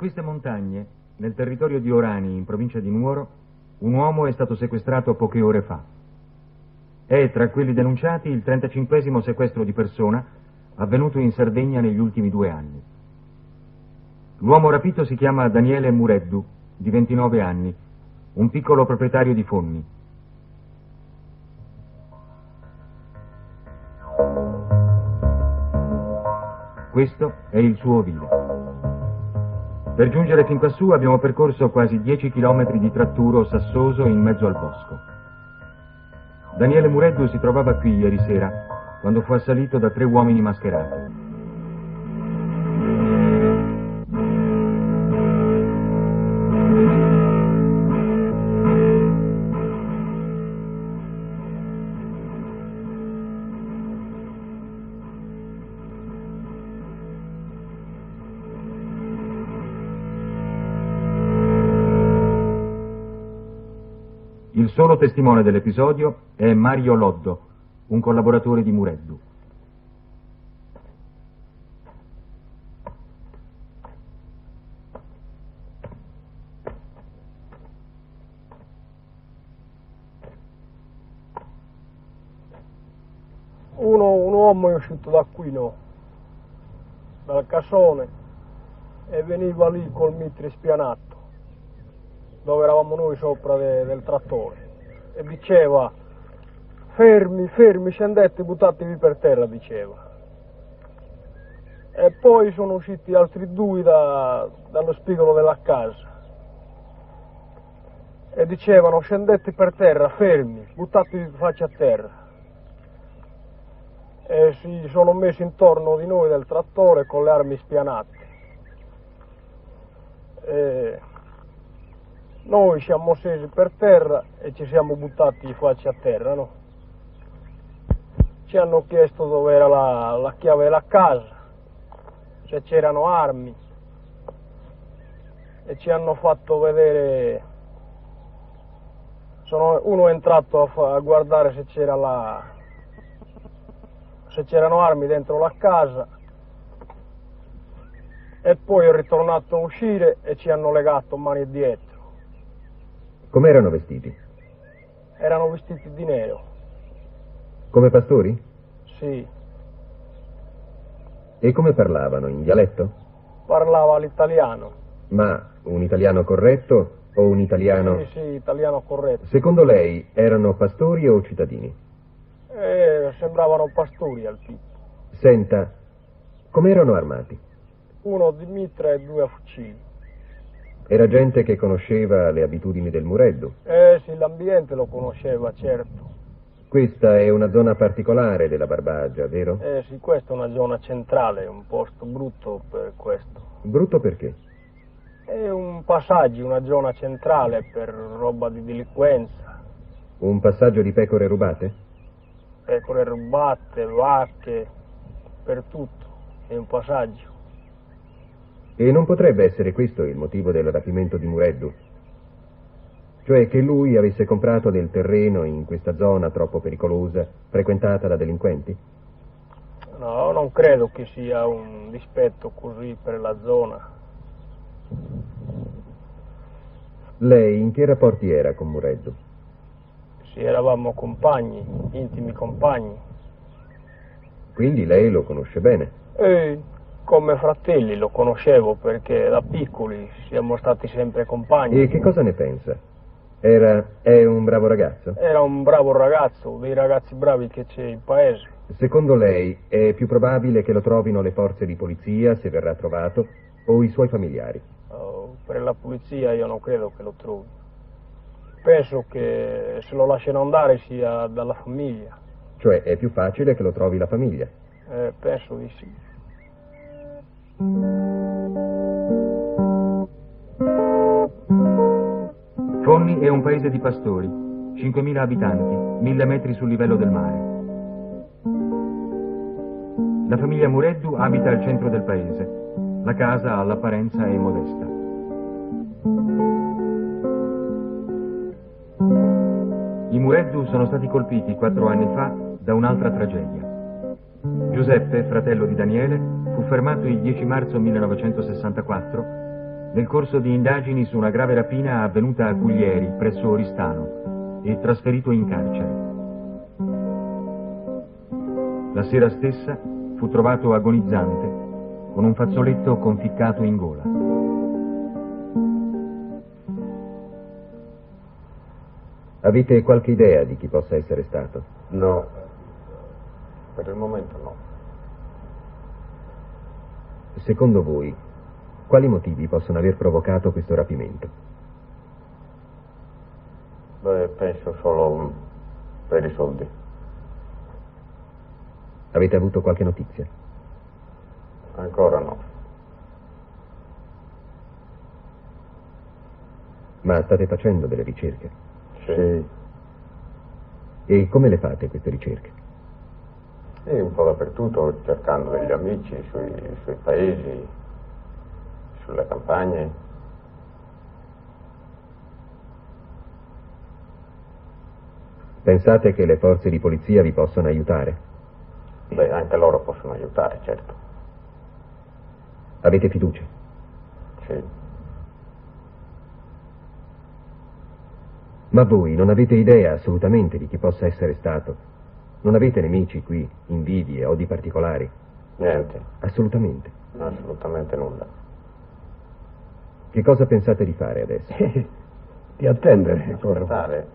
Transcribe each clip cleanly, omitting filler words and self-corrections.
queste montagne, nel territorio di Orani, in provincia di Nuoro, un uomo è stato sequestrato poche ore fa. È tra quelli denunciati il 35° sequestro di persona avvenuto in Sardegna negli ultimi 2 anni. L'uomo rapito si chiama Daniele Mureddu, di 29 anni, un piccolo proprietario di Fonni. Questo è il suo ovile. Per giungere fin quassù abbiamo percorso quasi 10 chilometri di tratturo sassoso in mezzo al bosco. Daniele Mureddu si trovava qui ieri sera, quando fu assalito da 3 uomini mascherati. Il solo testimone dell'episodio è Mario Loddo, un collaboratore di Mureddu. Un uomo è uscito da qui, no? Dal cassone, e veniva lì col mitre spianato, dove eravamo noi sopra del trattore, e diceva: fermi, fermi, scendete, buttatevi per terra, diceva. E poi sono usciti altri 2 dallo spigolo della casa e dicevano: scendete per terra, fermi, buttatevi faccia a terra. E si sono messi intorno di noi del trattore con le armi spianate. E noi siamo scesi per terra e ci siamo buttati faccia a terra, no? Ci hanno chiesto dove era la chiave della casa, se c'erano armi, e ci hanno fatto vedere. Uno è entrato a guardare se c'erano armi dentro la casa, e poi è ritornato a uscire e ci hanno legato mani e dietro. Come erano vestiti? Erano vestiti di nero. Come pastori? Sì. E come parlavano? In dialetto? Parlava l'italiano. Ma un italiano corretto o un italiano... Sì, italiano corretto. Secondo lei erano pastori o cittadini? Sembravano pastori al tipo. Senta, come erano armati? Uno di mitra e 2 a fucili. Era gente che conosceva le abitudini del Mureddu? Sì, l'ambiente lo conosceva, certo. Questa è una zona particolare della Barbagia, vero? Sì, questa è una zona centrale, un posto brutto per questo. Brutto perché? È un passaggio, una zona centrale per roba di delinquenza. Un passaggio di pecore rubate? Pecore rubate, vacche, per tutto, è un passaggio. E non potrebbe essere questo il motivo del rapimento di Mureddu? Cioè che lui avesse comprato del terreno in questa zona troppo pericolosa, frequentata da delinquenti? No, non credo che sia un dispetto così per la zona. Lei in che rapporti era con Mureddu? Sì, eravamo compagni, intimi compagni. Quindi lei lo conosce bene? Come fratelli lo conoscevo, perché da piccoli siamo stati sempre compagni. E che cosa ne pensa? È un bravo ragazzo? Era un bravo ragazzo, dei ragazzi bravi che c'è in paese. Secondo lei è più probabile che lo trovino le forze di polizia, se verrà trovato, o i suoi familiari? Per la polizia io non credo che lo trovi. Penso che se lo lasciano andare sia dalla famiglia. Cioè è più facile che lo trovi la famiglia? Penso di sì. Fonni è un paese di pastori, 5.000 abitanti, 1.000 metri sul livello del mare. La famiglia Mureddu abita al centro del paese. La casa all'apparenza è modesta. I Mureddu sono stati colpiti 4 anni fa da un'altra tragedia. Giuseppe, fratello di Daniele, fu fermato il 10 marzo 1964 nel corso di indagini su una grave rapina avvenuta a Cuglieri, presso Oristano, e trasferito in carcere. La sera stessa fu trovato agonizzante, con un fazzoletto conficcato in gola. Avete qualche idea di chi possa essere stato? No, per il momento no. Secondo voi, quali motivi possono aver provocato questo rapimento? Beh, penso solo per i soldi. Avete avuto qualche notizia? Ancora no. Ma state facendo delle ricerche? Sì. E come le fate queste ricerche? E un po' dappertutto, cercando degli amici sui paesi, sulle campagne. Pensate che le forze di polizia vi possano aiutare? Beh, anche loro possono aiutare, certo. Avete fiducia? Sì. Ma voi non avete idea assolutamente di chi possa essere stato? Non avete nemici qui, invidie, odi particolari? Niente. Assolutamente. Assolutamente nulla. Che cosa pensate di fare adesso? Di attendere. Aspettare.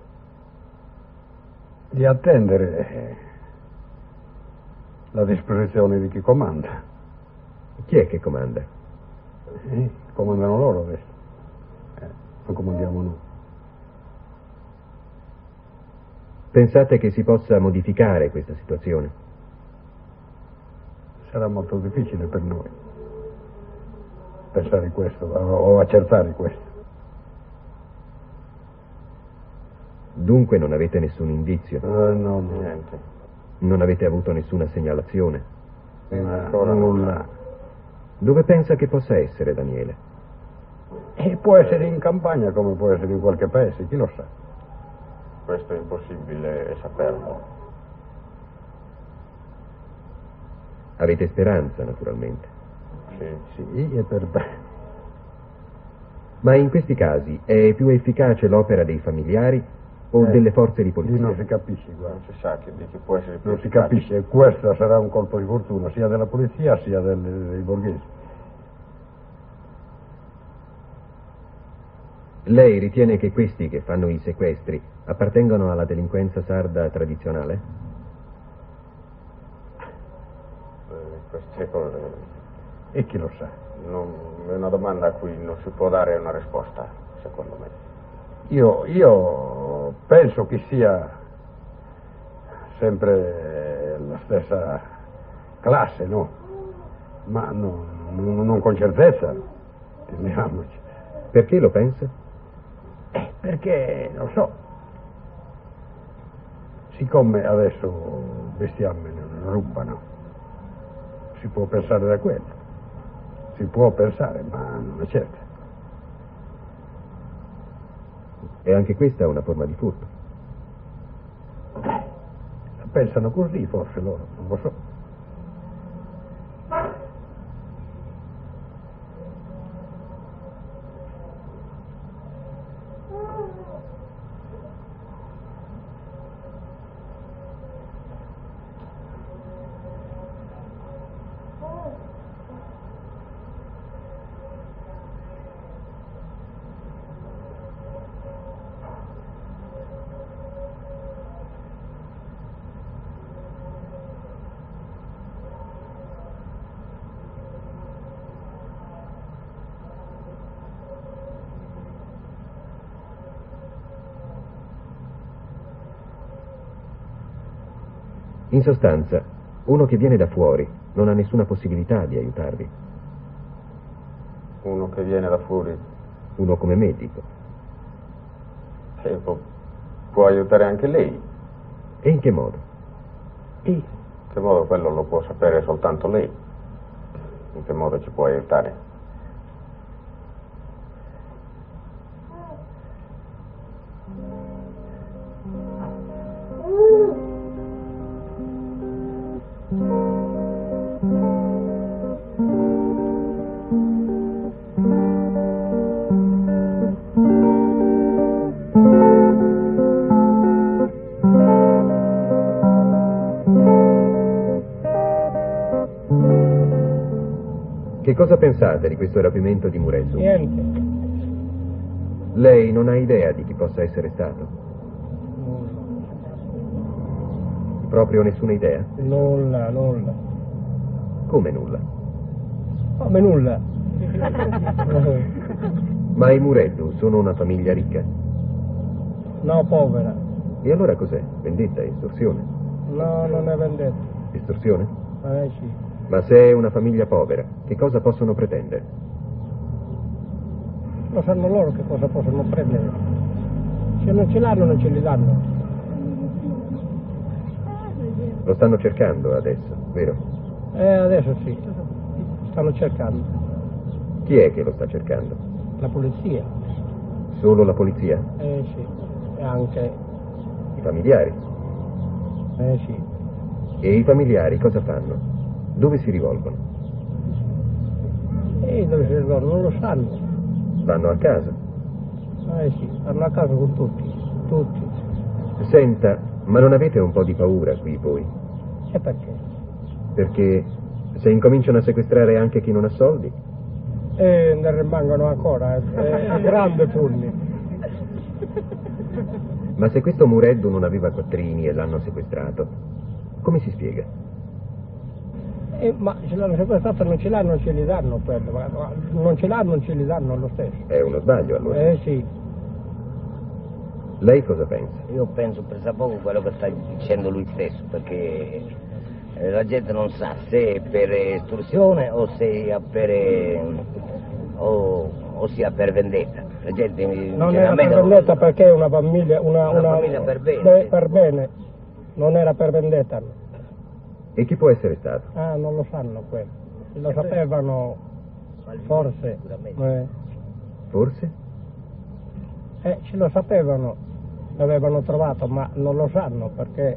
Di attendere la disposizione di chi comanda. Chi è che comanda? Comandano loro adesso. Non comandiamo noi. Pensate che si possa modificare questa situazione? Sarà molto difficile per noi pensare questo o accertare questo. Dunque non avete nessun indizio? No. Niente. Non avete avuto nessuna segnalazione? Ancora nulla. Dove pensa che possa essere Daniele? E può essere in campagna come può essere in qualche paese, chi lo sa. Questo è impossibile saperlo. Avete speranza, naturalmente. Sì. E per Ma in questi casi è più efficace l'opera dei familiari o delle forze di lì polizia? non si capisce, guarda. Non si sa di chi può essere più Non si efficace. capisce, e questo sarà un colpo di fortuna sia della polizia sia dei borghesi. Lei ritiene che questi che fanno i sequestri appartengono alla delinquenza sarda tradizionale? Queste cose E chi lo sa? è una domanda a cui non si può dare una risposta, secondo me. Io penso che sia sempre la stessa classe, no? Ma non con certezza, intendiamoci. Perché lo pensa? Perché, non so, siccome adesso bestiame non rubano, si può pensare da quello. Si può pensare, ma non è certo. E anche questa è una forma di furto. Pensano così forse loro, non lo so. In sostanza, uno che viene da fuori non ha nessuna possibilità di aiutarvi. Uno che viene da fuori Uno come medico. può aiutare anche lei. E in che modo? In che modo quello lo può sapere soltanto lei. In che modo ci può aiutare? cosa pensate di questo rapimento di Mureddu? Niente. Lei non ha idea di chi possa essere stato? Nulla. Proprio nessuna idea? Nulla. Come nulla? Come nulla? Ma i Mureddu sono una famiglia ricca? No, povera. E allora cos'è? Vendetta, estorsione? No, non è vendetta. Estorsione? Sì. Ma se è una famiglia povera, che cosa possono pretendere? Lo sanno loro che cosa possono prendere. Se non ce l'hanno, non ce li danno. Lo stanno cercando adesso, vero? Adesso sì. Stanno cercando. Chi è che lo sta cercando? La polizia. Solo la polizia? Sì. E anche. I familiari? Sì. E i familiari cosa fanno? Dove si rivolgono? Dove si rivolgono? Non lo sanno. Vanno a casa? Sì, vanno a casa con tutti. Tutti. Senta, ma non avete un po' di paura qui voi? E perché? Perché se incominciano a sequestrare anche chi non ha soldi? Ne rimangono ancora, è grande pugni. Ma se questo Mureddu non aveva quattrini e l'hanno sequestrato, come si spiega? Ma se l'hanno sequestrato non ce l'hanno, non ce li danno quello. Non ce l'hanno, non ce li danno lo stesso. È uno sbaglio allora? Sì. Lei cosa pensa? Io penso per poco quello che sta dicendo lui stesso, perché la gente non sa se è per estorsione o sia per vendetta. La gente non era per vendetta perché è una famiglia, una famiglia per bene. Per bene. Non era per vendetta. E chi può essere stato? Non lo sanno quello. Lo sapevano forse. Forse? Ce lo sapevano, l'avevano trovato, ma non lo sanno perché.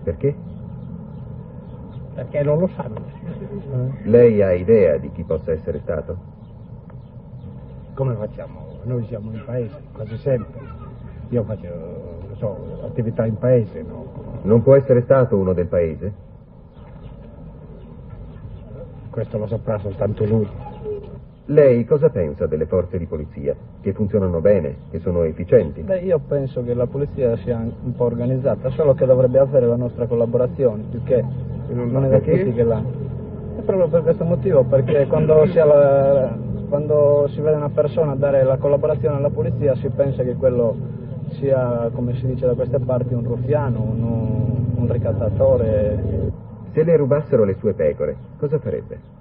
Perché? Perché non lo sanno. Lei ha idea di chi possa essere stato? Come facciamo? Noi siamo in paese, quasi sempre. Io faccio, non so, attività in paese, no? Non può essere stato uno del paese? Questo lo saprà soltanto lui. Lei cosa pensa delle forze di polizia? Che funzionano bene, che sono efficienti? Beh, io penso che la polizia sia un po' organizzata, solo che dovrebbe avere la nostra collaborazione, il che non è da tutti che l'ha. È proprio per questo motivo, perché quando si vede una persona dare la collaborazione alla polizia si pensa che quello sia, come si dice da queste parti, un ruffiano, un ricattatore. Se le rubassero le sue pecore, cosa farebbe?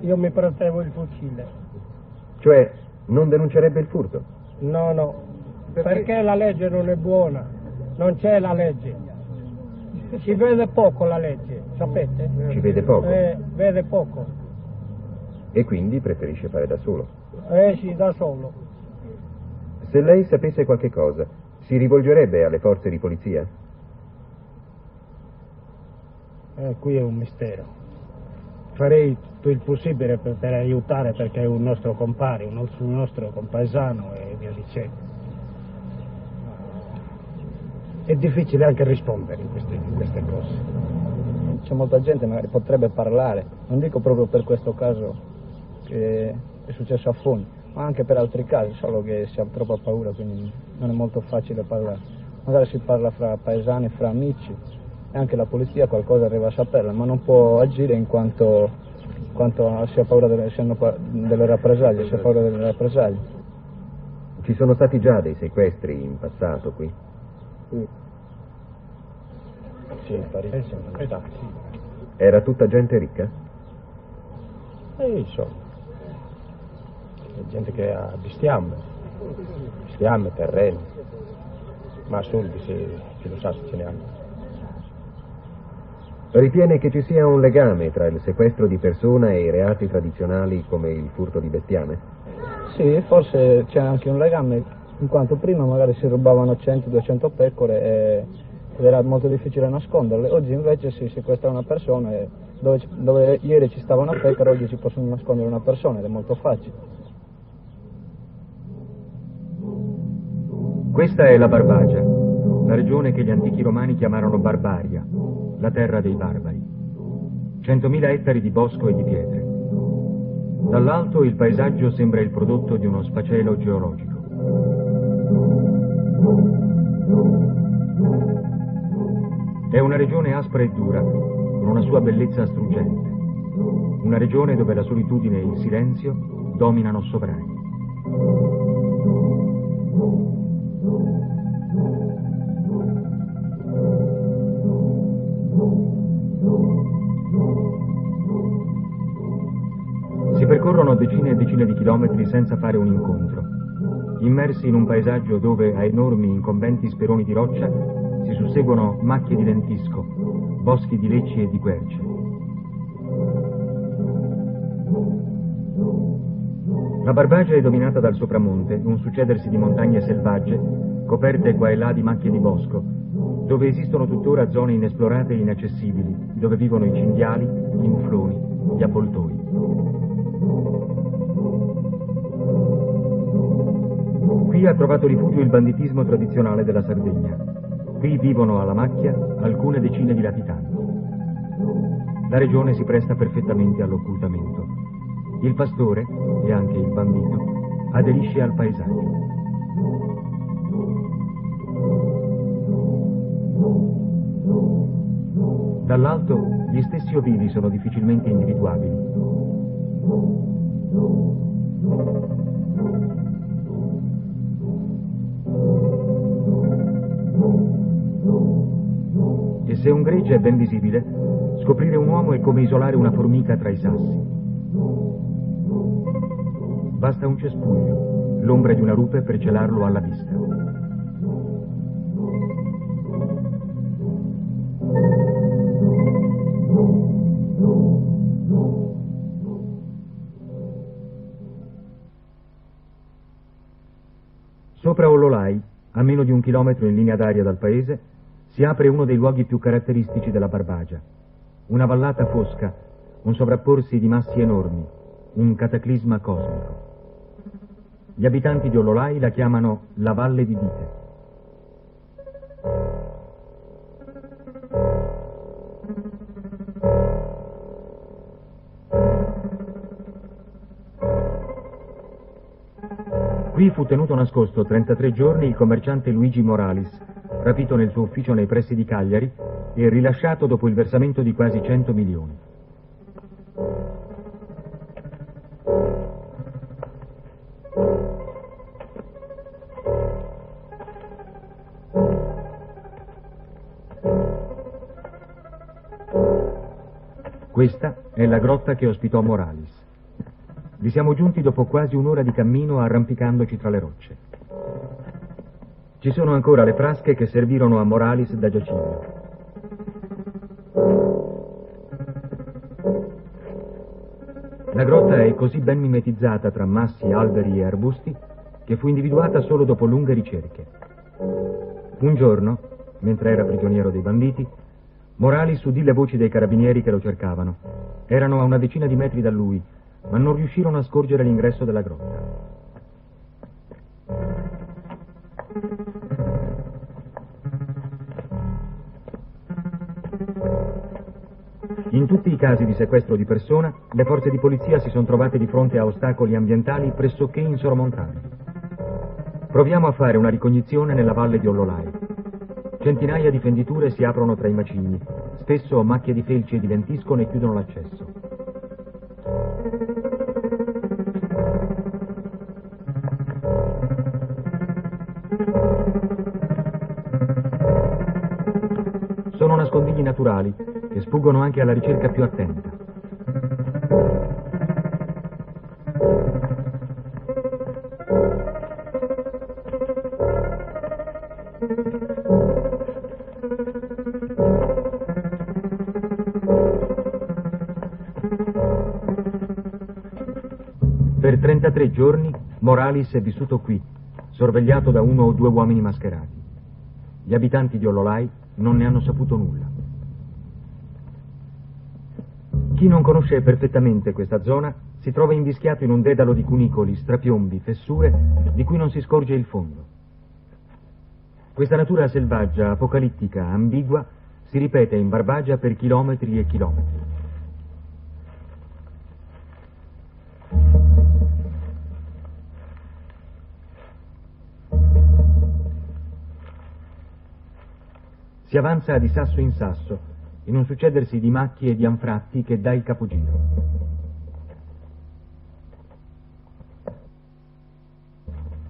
Io mi prendevo il fucile. Cioè, non denuncerebbe il furto? No, perché la legge non è buona, non c'è la legge. Si vede poco la legge, sapete? Ci vede poco? Vede poco. E quindi preferisce fare da solo? Sì, da solo. Se lei sapesse qualche cosa, si rivolgerebbe alle forze di polizia? Qui è un mistero. Farei tutto il possibile per aiutare perché è un nostro compare, un nostro compaesano e via dicendo. È difficile anche rispondere in queste cose. C'è molta gente magari potrebbe parlare, non dico proprio per questo caso che è successo a Funi, ma anche per altri casi, solo che si ha troppa paura, quindi non è molto facile parlare. Magari si parla fra paesani, fra amici, e anche la polizia qualcosa arriva a saperla, ma non può agire in quanto si ha paura delle rappresaglie, si ha paura delle rappresaglie. Ci sono stati già dei sequestri in passato qui? Sì, parecchio sono stati. Era tutta gente ricca? Insomma, è gente che ha bestiame, terreni, ma soldi chi lo sa se ce ne hanno. Ritiene che ci sia un legame tra il sequestro di persona e i reati tradizionali come il furto di bestiame? Sì, forse c'è anche un legame, in quanto prima magari si rubavano 100-200 pecore ed era molto difficile nasconderle. Oggi invece si sequestra una persona e dove ieri ci stava una pecora, oggi ci possono nascondere una persona ed è molto facile. Questa è la Barbagia, la regione che gli antichi romani chiamarono Barbaria, la terra dei barbari. 100.000 ettari di bosco e di pietre. Dall'alto il paesaggio sembra il prodotto di uno sfacelo geologico. È una regione aspra e dura, con una sua bellezza struggente. Una regione dove la solitudine e il silenzio dominano sovrani. Si percorrono decine e decine di chilometri senza fare un incontro, immersi in un paesaggio dove a enormi incombenti speroni di roccia si susseguono macchie di lentisco, boschi di lecci e di querce. La Barbagia è dominata dal sopramonte, un succedersi di montagne selvagge, coperte qua e là di macchie di bosco, dove esistono tuttora zone inesplorate e inaccessibili, dove vivono i cinghiali, i mufloni, gli avvoltoi. Qui ha trovato rifugio il banditismo tradizionale della Sardegna. Qui vivono alla macchia alcune decine di latitanti. La regione si presta perfettamente all'occultamento. Il pastore, e anche il bandito, aderisce al paesaggio. Dall'alto gli stessi ovili sono difficilmente individuabili. E se un gregge è ben visibile, scoprire un uomo è come isolare una formica tra i sassi. Basta un cespuglio, l'ombra di una rupe per celarlo alla vista. Sopra Ollolai, a meno di 1 chilometro in linea d'aria dal paese, si apre uno dei luoghi più caratteristici della Barbagia. Una vallata fosca, un sovrapporsi di massi enormi, un cataclisma cosmico. Gli abitanti di Ollolai la chiamano la Valle di Dite. Qui fu tenuto nascosto 33 giorni il commerciante Luigi Moralis, rapito nel suo ufficio nei pressi di Cagliari e rilasciato dopo il versamento di quasi 100 milioni. Questa è la grotta che ospitò Moralis. Vi siamo giunti dopo quasi un'ora di cammino arrampicandoci tra le rocce. Ci sono ancora le frasche che servirono a Moralis da giaciglio. La grotta è così ben mimetizzata tra massi, alberi e arbusti che fu individuata solo dopo lunghe ricerche. Un giorno, mentre era prigioniero dei banditi, Moralis udì le voci dei carabinieri che lo cercavano. Erano a una decina di metri da lui, ma non riuscirono a scorgere l'ingresso della grotta. In tutti i casi di sequestro di persona, le forze di polizia si sono trovate di fronte a ostacoli ambientali pressoché insormontabili. Proviamo a fare una ricognizione nella valle di Ollolai. Centinaia di fenditure si aprono tra i macigni, spesso macchie di felci e di lentisco ne chiudono l'accesso. Sono nascondigli naturali che sfuggono anche alla ricerca più attenta. Per 33 giorni Moralis è vissuto qui, sorvegliato da 1 o 2 uomini mascherati. Gli abitanti di Ollolai non ne hanno saputo nulla. Chi non conosce perfettamente questa zona si trova invischiato in un dedalo di cunicoli, strapiombi, fessure di cui non si scorge il fondo. Questa natura selvaggia, apocalittica, ambigua, si ripete in Barbagia per chilometri e chilometri. Si avanza di sasso in sasso, in un succedersi di macchie e di anfratti che dà il capogiro.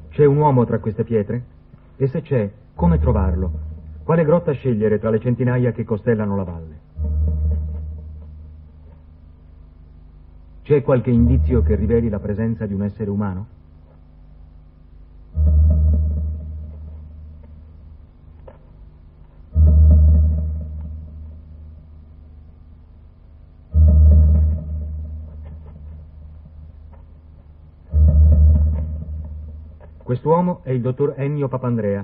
C'è un uomo tra queste pietre? E se c'è, come trovarlo? Quale grotta scegliere tra le centinaia che costellano la valle? C'è qualche indizio che riveli la presenza di un essere umano? Quest'uomo è il dottor Ennio Papandrea,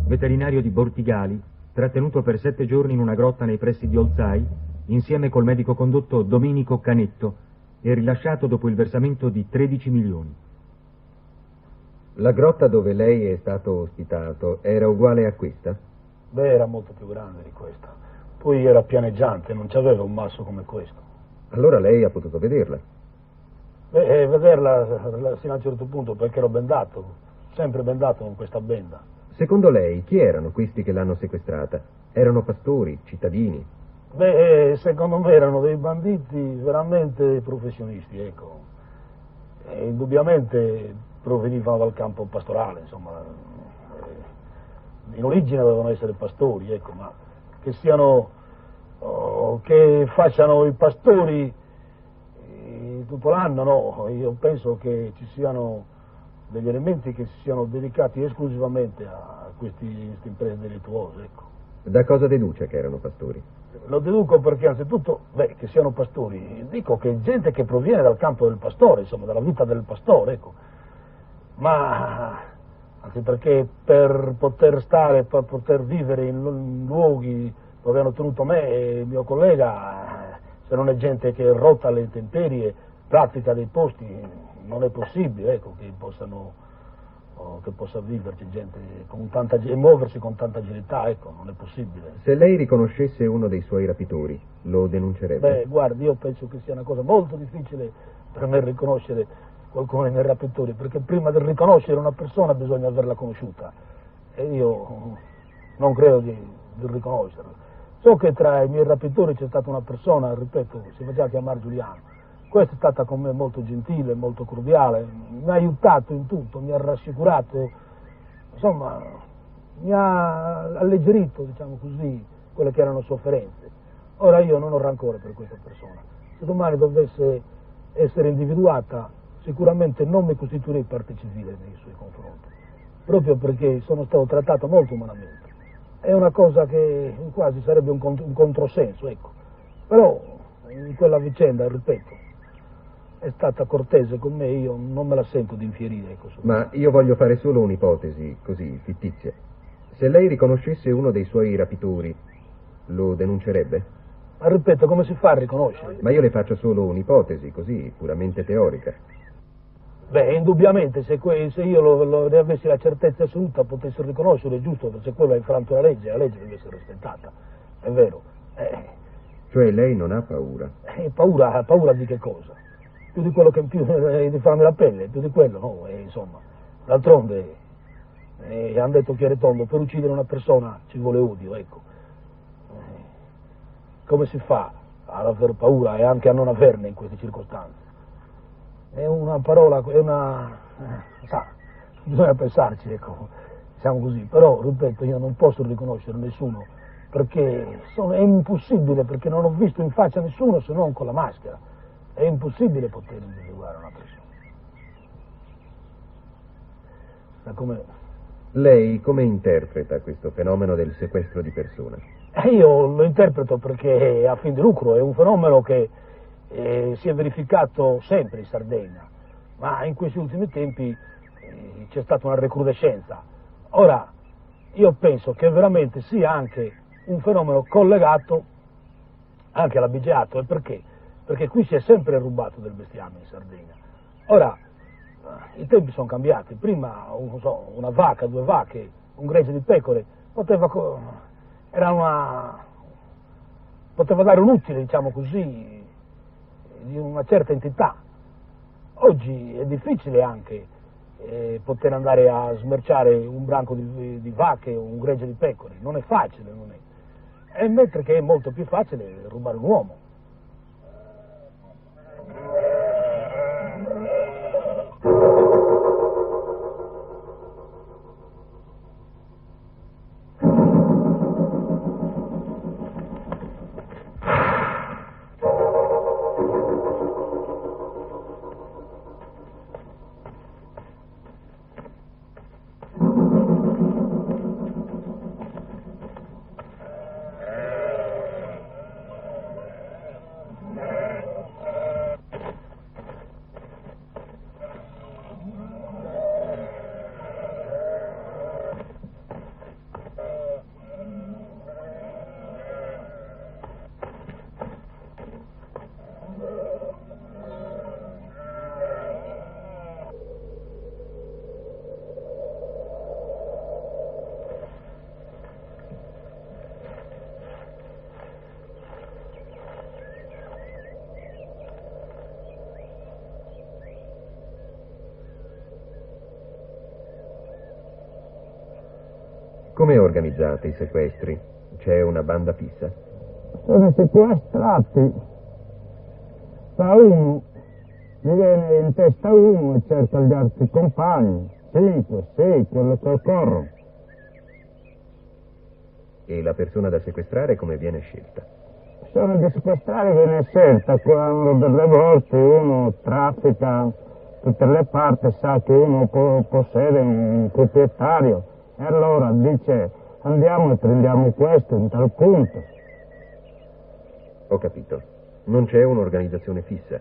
veterinario di Bortigali, trattenuto per 7 giorni in una grotta nei pressi di Olzai, insieme col medico condotto Domenico Canetto, e rilasciato dopo il versamento di 13 milioni. La grotta dove lei è stato ospitato era uguale a questa? Beh, era molto più grande di questa. Poi era pianeggiante, non c'aveva un masso come questo. Allora lei ha potuto vederla? Beh, vederla fino a un certo punto, perché ero bendato, sempre bendato con questa benda. Secondo lei, chi erano questi che l'hanno sequestrata? Erano pastori, cittadini? Beh, secondo me erano dei banditi veramente professionisti, ecco. E indubbiamente provenivano dal campo pastorale, insomma. In origine dovevano essere pastori, ecco, ma che siano, che facciano i pastori tutto l'anno, no. Io penso che ci siano degli elementi che si siano dedicati esclusivamente a queste imprese delittuose, ecco. Da cosa deduce che erano pastori? Lo deduco perché anzitutto, che siano pastori, dico che è gente che proviene dal campo del pastore, insomma, dalla vita del pastore, ecco. Ma anche perché per poter vivere in luoghi dove hanno tenuto me e il mio collega, se non è gente che rotta le intemperie, pratica dei posti, non è possibile, ecco, che possa viverci gente con tanta, e muoversi con tanta agilità, ecco, non è possibile. Se lei riconoscesse uno dei suoi rapitori, lo denuncerebbe? Beh, guardi, io penso che sia una cosa molto difficile per me riconoscere qualcuno dei miei rapitori, perché prima di riconoscere una persona bisogna averla conosciuta, e io non credo di riconoscerla. So che tra i miei rapitori c'è stata una persona, ripeto, si faceva chiamare Giuliano. Questa è stata con me molto gentile, molto cordiale, mi ha aiutato in tutto, mi ha rassicurato, insomma, mi ha alleggerito, diciamo così, quelle che erano sofferenze. Ora io non ho rancore per questa persona. Se domani dovesse essere individuata, sicuramente non mi costituirei parte civile nei suoi confronti, proprio perché sono stato trattato molto umanamente. È una cosa che quasi sarebbe un controsenso, ecco. Però in quella vicenda, ripeto, è stata cortese con me, io non me la sento di infierire, ecco. Ma io voglio fare solo un'ipotesi, così, fittizia. Se lei riconoscesse uno dei suoi rapitori, lo denuncerebbe? Ma ripeto, come si fa a riconoscere? Ma io le faccio solo un'ipotesi, così, puramente teorica. Beh, indubbiamente, se io ne avessi la certezza assoluta potessi riconoscere, è giusto, perché quello ha infranto la legge deve essere rispettata, è vero. Cioè lei non ha paura? Paura di che cosa? Più di quello che di farmi la pelle, più di quello, no? Insomma, d'altronde hanno detto chiaro e tondo, per uccidere una persona ci vuole odio, ecco. Come si fa ad aver paura e anche a non averne in queste circostanze? È una parola, bisogna pensarci, ecco, siamo così, però, ripeto, io non posso riconoscere nessuno, perché è impossibile, perché non ho visto in faccia nessuno se non con la maschera, è impossibile poter individuare una persona. Lei come interpreta questo fenomeno del sequestro di persona? Io lo interpreto perché è a fin di lucro, è un fenomeno che si è verificato sempre in Sardegna, ma in questi ultimi tempi c'è stata una recrudescenza. Ora, io penso che veramente sia anche un fenomeno collegato anche all'abigeato, e perché? Perché qui si è sempre rubato del bestiame in Sardegna. Ora, i tempi sono cambiati, prima una vacca, 2 vacche, un gregge di pecore poteva dare un utile, diciamo così, di una certa entità. Oggi è difficile anche poter andare a smerciare un branco di vacche o un gregge di pecore, non è facile, non è. E mentre che è molto più facile rubare un uomo. Come organizzate i sequestri? C'è una banda fissa? Sono sequestrati da uno, gli viene in testa uno e cerca gli altri compagni, 5, 6, quello che occorrono. E la persona da sequestrare come viene scelta? La persona da sequestrare viene scelta quando delle volte uno traffica tutte le parti, sa che uno possiede un proprietario. E allora dice, andiamo e prendiamo questo in tal punto. Ho capito. Non c'è un'organizzazione fissa.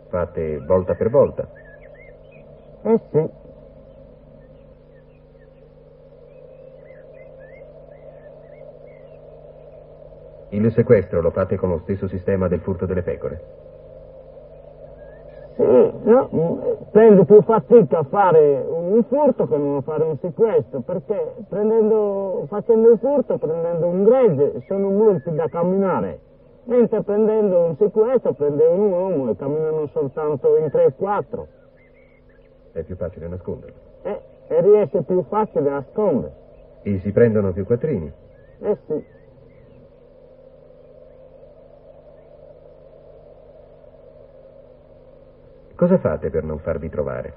Fate volta per volta. Sì. Il sequestro lo fate con lo stesso sistema del furto delle pecore? Sì, no, prende più fatica a fare un furto che non a fare un sequestro, perché facendo il furto, prendendo un gregge, sono molti da camminare, mentre prendendo un sequestro, prende un uomo e camminano soltanto in 3-4. È più facile nasconderlo. E riesce più facile a nascondere. E si prendono più quattrini? Sì. Cosa fate per non farvi trovare?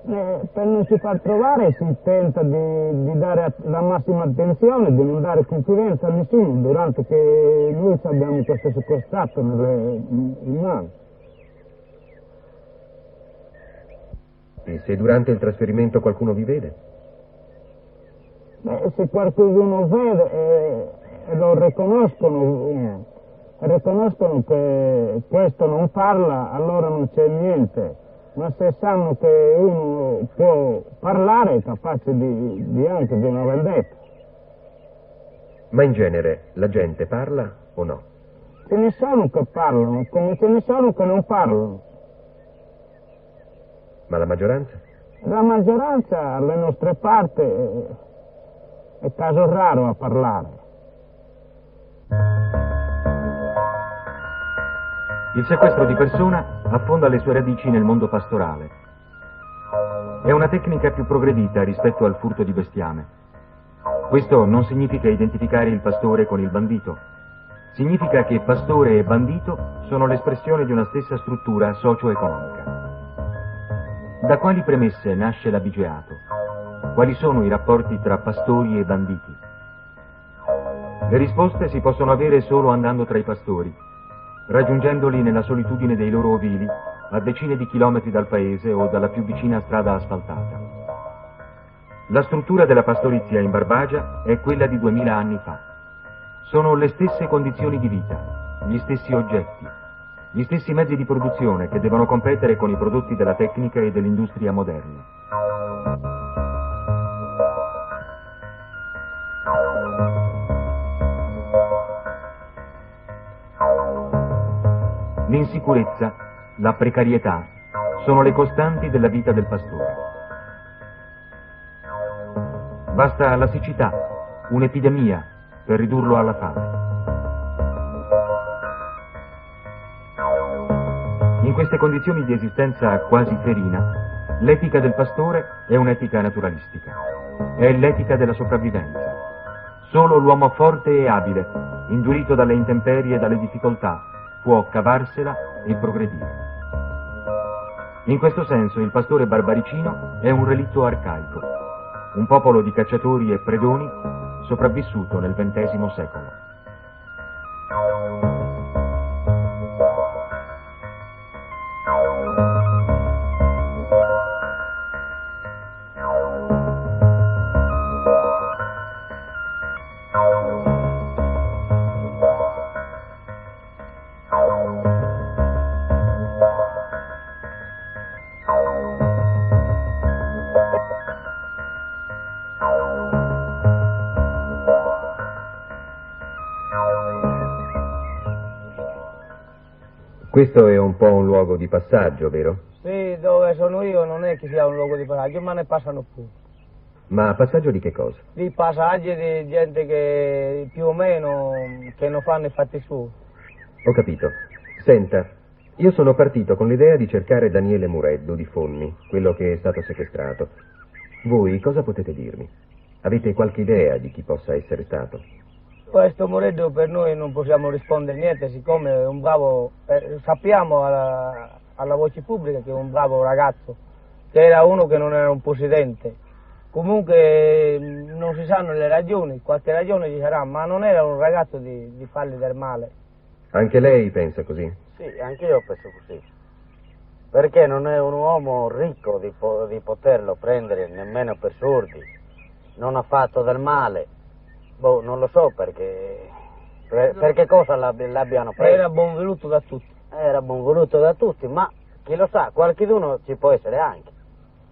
Per non si far trovare si tenta di dare la massima attenzione, di non dare confidenza a nessuno durante che noi abbiamo questo sequestrato in mano. E se durante il trasferimento qualcuno vi vede? Se qualcuno vede e lo riconoscono che questo non parla, allora non c'è niente. Ma se sanno che uno può parlare, è capace anche di una vendetta. Ma in genere la gente parla o no? Ce ne sono che parlano, come ce ne sono che non parlano. Ma la maggioranza? La maggioranza, alle nostre parti, è caso raro a parlare. Il sequestro di persona affonda le sue radici nel mondo pastorale. È una tecnica più progredita rispetto al furto di bestiame. Questo non significa identificare il pastore con il bandito. Significa che pastore e bandito sono l'espressione di una stessa struttura socio-economica. Da quali premesse nasce l'abigeato? Quali sono i rapporti tra pastori e banditi? Le risposte si possono avere solo andando tra i pastori, raggiungendoli nella solitudine dei loro ovili, a decine di chilometri dal paese o dalla più vicina strada asfaltata. La struttura della pastorizia in Barbagia è quella di 2000 anni fa. Sono le stesse condizioni di vita, gli stessi oggetti, gli stessi mezzi di produzione che devono competere con i prodotti della tecnica e dell'industria moderna. L'insicurezza, la precarietà sono le costanti della vita del pastore. Basta la siccità, un'epidemia, per ridurlo alla fame. In queste condizioni di esistenza quasi ferina, l'etica del pastore è un'etica naturalistica. È l'etica della sopravvivenza. Solo l'uomo forte e abile indurito dalle intemperie e dalle difficoltà, può cavarsela e progredire. In questo senso il pastore barbaricino è un relitto arcaico, un popolo di cacciatori e predoni sopravvissuto nel XX secolo. Questo è un po' un luogo di passaggio, vero? Sì, dove sono io non è che sia un luogo di passaggio, ma ne passano pure. Ma passaggio di che cosa? Di passaggi di gente che più o meno che non fanno i fatti suoi. Ho capito. Senta, io sono partito con l'idea di cercare Daniele Mureddu di Fonni, quello che è stato sequestrato. Voi cosa potete dirmi? Avete qualche idea di chi possa essere stato? Questo Mureddu per noi non possiamo rispondere niente, siccome è un bravo, sappiamo alla voce pubblica che è un bravo ragazzo, che era uno che non era un possidente. Comunque non si sanno le ragioni, qualche ragione ci sarà, ma non era un ragazzo di fargli del male. Anche lei pensa così? Sì, anche io penso così. Perché non è un uomo ricco di poterlo prendere nemmeno per sordi. Non ha fatto del male. Boh, non lo so perché che cosa l'abbiano preso. Era buon voluto da tutti. Era buon voluto da tutti, ma chi lo sa, qualcuno ci può essere anche.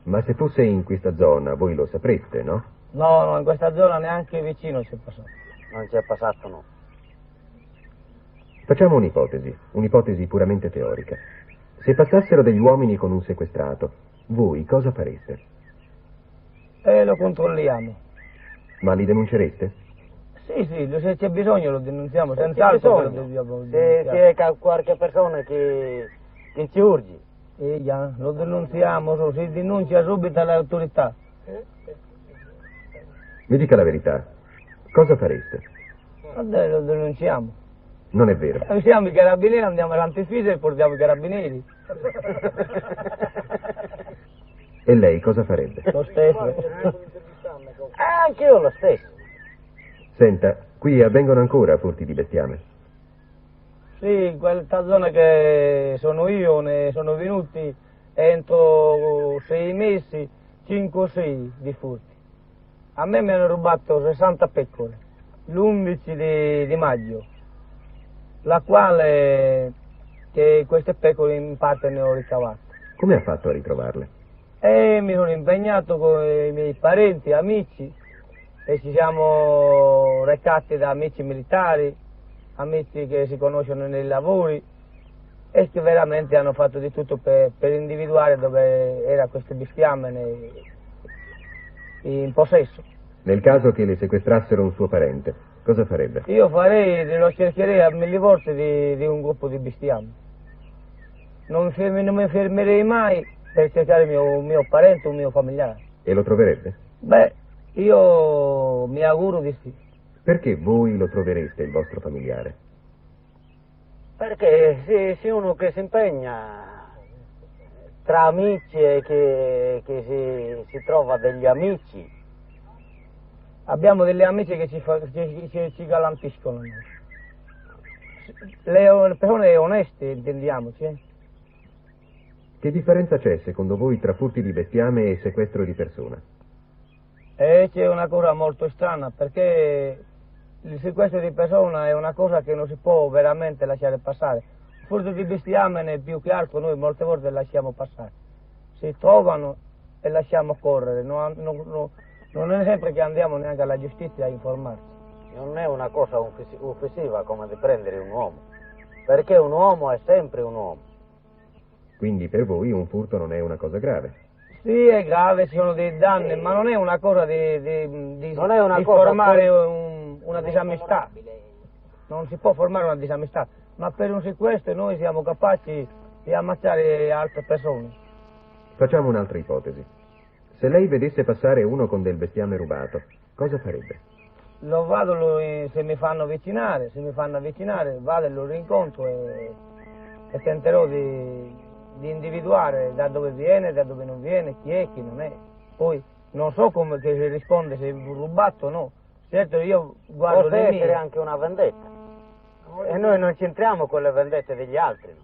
Ma se fosse in questa zona, voi lo sapreste, no? No, in questa zona neanche vicino ci è passato. Non ci è passato, no. Facciamo un'ipotesi puramente teorica. Se passassero degli uomini con un sequestrato, voi cosa fareste? Lo controlliamo. Ma li denuncereste? Sì, se c'è bisogno lo denunziamo, senz'altro lo dobbiamo se è qualche persona che ci urgi. Lo denunziamo, si denuncia subito alle autorità. Mi dica la verità, cosa fareste? Lo denunciamo. Non è vero. Siamo i carabinieri, andiamo all'antifisa e portiamo i carabinieri. E lei cosa farebbe? Lo stesso. Anche io lo stesso. Senta, qui avvengono ancora furti di bestiame? Sì, in questa zona che sono io ne sono venuti entro 6 mesi 5 o 6 di furti. A me mi hanno rubato 60 pecore l'11 di maggio, la quale che queste pecore in parte ne ho ricavate. Come ha fatto a ritrovarle? Mi sono impegnato con i miei parenti, amici, e ci siamo recati da amici militari, amici che si conoscono nei lavori e che veramente hanno fatto di tutto per individuare dove era questo bestiame in possesso. Nel caso che le sequestrassero un suo parente, cosa farebbe? Io lo cercherei a 1000 volte di un gruppo di bestiame. Non mi fermerei mai per cercare un mio parente, un mio familiare. E lo troverebbe? Beh, io mi auguro di sì. Perché voi lo trovereste, il vostro familiare? Perché se uno che si impegna tra amici e che si trova degli amici. Abbiamo delle amiche che ci galantiscono. Le persone oneste, intendiamoci. Che differenza c'è, secondo voi, tra furti di bestiame e sequestro di persona? C'è una cosa molto strana, perché il sequestro di persona è una cosa che non si può veramente lasciare passare. Il furto di bestiame, più che altro, noi molte volte lasciamo passare. Si trovano e lasciamo correre. Non è sempre che andiamo neanche alla giustizia a informarci. Non è una cosa offensiva come di prendere un uomo, perché un uomo è sempre un uomo. Quindi per voi un furto non è una cosa grave? Sì, è grave, ci sono dei danni, ma non è una cosa di formare una disamistà. Non si può formare una disamistà, ma per un sequestro noi siamo capaci di ammazzare altre persone. Facciamo un'altra ipotesi. Se lei vedesse passare uno con del bestiame rubato, cosa farebbe? lo vado, se mi fanno avvicinare, vado e lo rincontro e tenterò di individuare da dove viene, da dove non viene, chi è, chi non è. Poi non so come che si risponde, se è rubato o no. Certo io guardo Può le essere mie. anche una vendetta. E noi non c'entriamo con le vendette degli altri.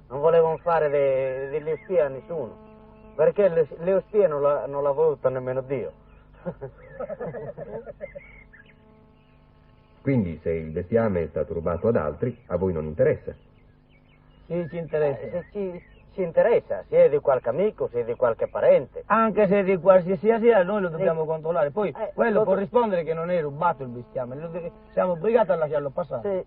Non volevamo fare delle spie a nessuno. Perché le spie non l'ha voluto nemmeno Dio. Quindi se il bestiame è stato rubato ad altri, a voi non interessa? Sì, ci interessa. Ci interessa, se è di qualche amico, se è di qualche parente. Anche se di qualsiasi sia, noi lo dobbiamo controllare. Poi quello può rispondere che non è rubato il bestiame, siamo obbligati a lasciarlo passare. Sì.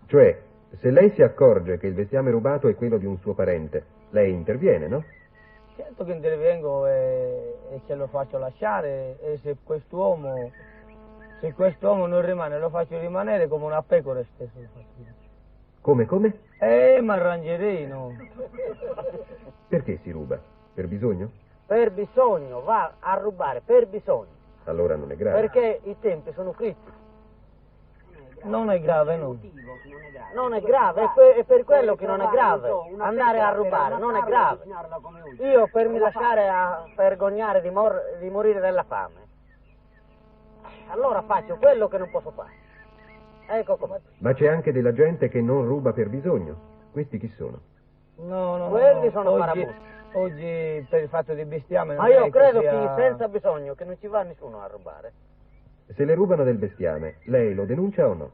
Cioè, se lei si accorge che il bestiame rubato è quello di un suo parente, lei interviene, no? Certo che intervengo e ce lo faccio lasciare, e se quest'uomo non rimane, lo faccio rimanere come una pecora stesso. Come? Ma arrangerei, no? Perché si ruba? Per bisogno? Per bisogno, va a rubare, per bisogno. Allora non è grave. Perché i tempi sono critici. Non è grave, no? Non è grave, è per quello che non è grave. Andare a rubare non è grave. Io per mi lasciare a vergognare di morire della fame, allora faccio quello che non posso fare. Ecco com'è. Ma c'è anche della gente che non ruba per bisogno. Questi chi sono? No. Quelli sono parabutti. Oggi per il fatto di bestiame non Ma io è credo che che senza bisogno, che non ci va nessuno a rubare. Se le rubano del bestiame, lei lo denuncia o no?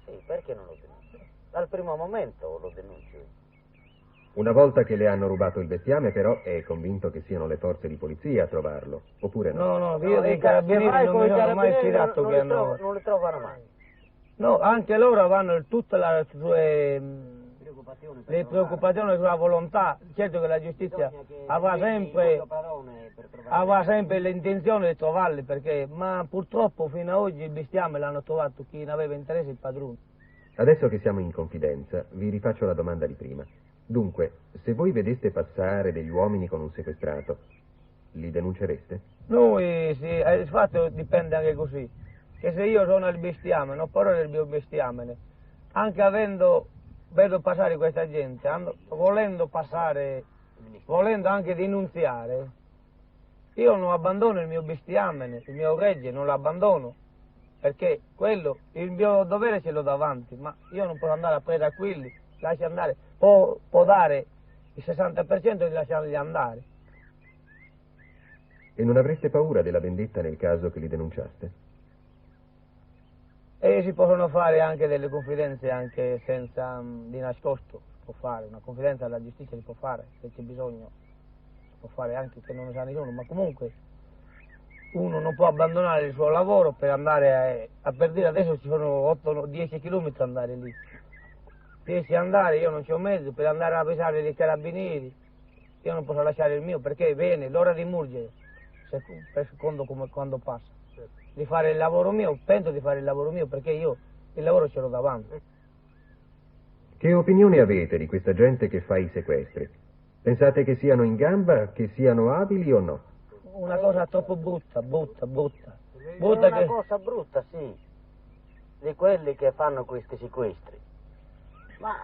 Sì, perché non lo denuncio? Dal primo momento lo denuncio. Una volta che le hanno rubato il bestiame, però, è convinto che siano le forze di polizia a trovarlo, oppure no? No, io dei carabinieri non mi sono mai fidato che hanno... Non li trovano mai. No, anche loro vanno tutta le preoccupazioni sulla volontà. Certo che la giustizia avrà sempre l'intenzione di trovarli, ma purtroppo fino ad oggi il bestiame l'hanno trovato chi ne aveva interesse, il padrone. Adesso che siamo in confidenza, vi rifaccio la domanda di prima. Dunque, se voi vedeste passare degli uomini con un sequestrato, li denuncereste? Noi, sì, il fatto dipende anche così, che se io sono il bestiame, non parlo del mio bestiame, anche vedo passare questa gente, volendo anche denunziare, io non abbandono il mio bestiame, il mio gregge, non lo abbandono, perché il mio dovere ce l'ho davanti, ma io non posso andare a prendere quelli, lascia andare, può dare il 60% di lasciarli andare. E non avreste paura della vendetta nel caso che li denunciaste? E si possono fare anche delle confidenze anche senza di nascosto, si può fare, una confidenza alla giustizia si può fare, se c'è bisogno, si può fare anche che non ne sa nessuno, ma comunque uno non può abbandonare il suo lavoro per andare per dire adesso ci sono 8-10 km andare lì. Riesci ad andare, io non c'ho mezzo, per andare a avvisare dei carabinieri, io non posso lasciare il mio, perché viene l'ora di murgere, per secondo come quando passa. Di fare il lavoro mio, penso di fare il lavoro mio, perché io il lavoro ce l'ho davanti. Che opinione avete di questa gente che fa i sequestri? Pensate che siano in gamba, che siano abili o no? Una cosa troppo brutta. È una cosa brutta, sì, di quelli che fanno questi sequestri. Ma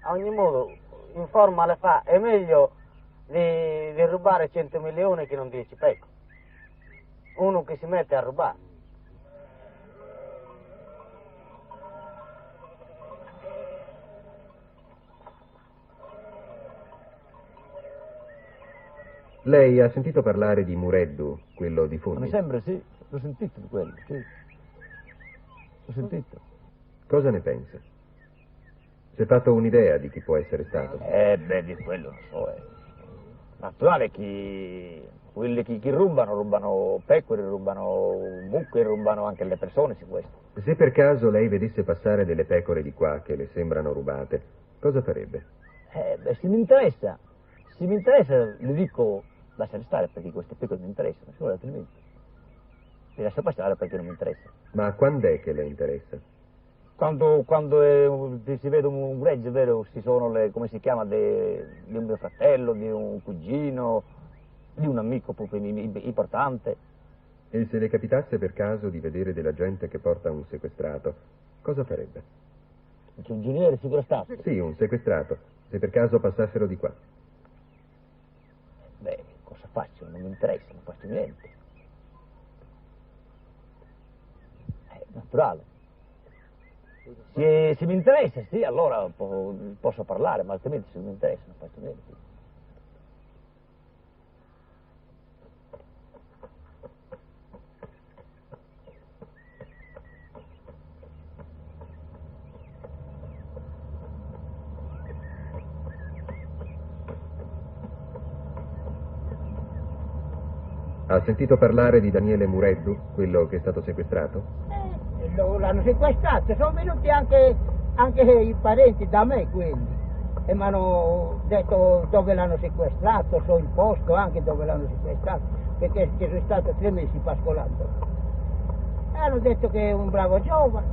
a ogni modo, in forma le fa, è meglio di rubare 100 milioni che non 10 pecore. Uno che si mette a rubare. Lei ha sentito parlare di Mureddu, quello di Fondi? Mi sembra sì, l'ho sentito di quello, sì. L'ho sentito. Cosa ne pensa? Si è fatto un'idea di chi può essere stato? Di quello non so. Naturale che quelli che rubano pecore, rubano mucche, rubano anche le persone, sì questo. Se per caso lei vedesse passare delle pecore di qua che le sembrano rubate, cosa farebbe? Se mi interessa, le dico lasciare stare perché queste pecore mi interessano, solo altrimenti. Le lascio passare perché non mi interessa. Ma quando è che le interessa? Quando si vede un gregge, vero, ci sono come si chiama, di un mio fratello, di un cugino, di un amico proprio importante. E se le capitasse per caso di vedere della gente che porta un sequestrato, cosa farebbe? C'è un ingegnere sequestrato? Sì, un sequestrato, se per caso passassero di qua. Beh, cosa faccio? Non mi interessa, non faccio niente. È naturale. Se mi interessa, sì, allora posso parlare, ma altrimenti se non mi interessa non faccio niente. Ha sentito parlare di Daniele Mureddu, quello che è stato sequestrato? L'hanno sequestrato, sono venuti anche i parenti da me quelli e mi hanno detto dove l'hanno sequestrato, so il posto anche dove l'hanno sequestrato, perché sono stato 3 mesi pascolando. E hanno detto che è un bravo giovane.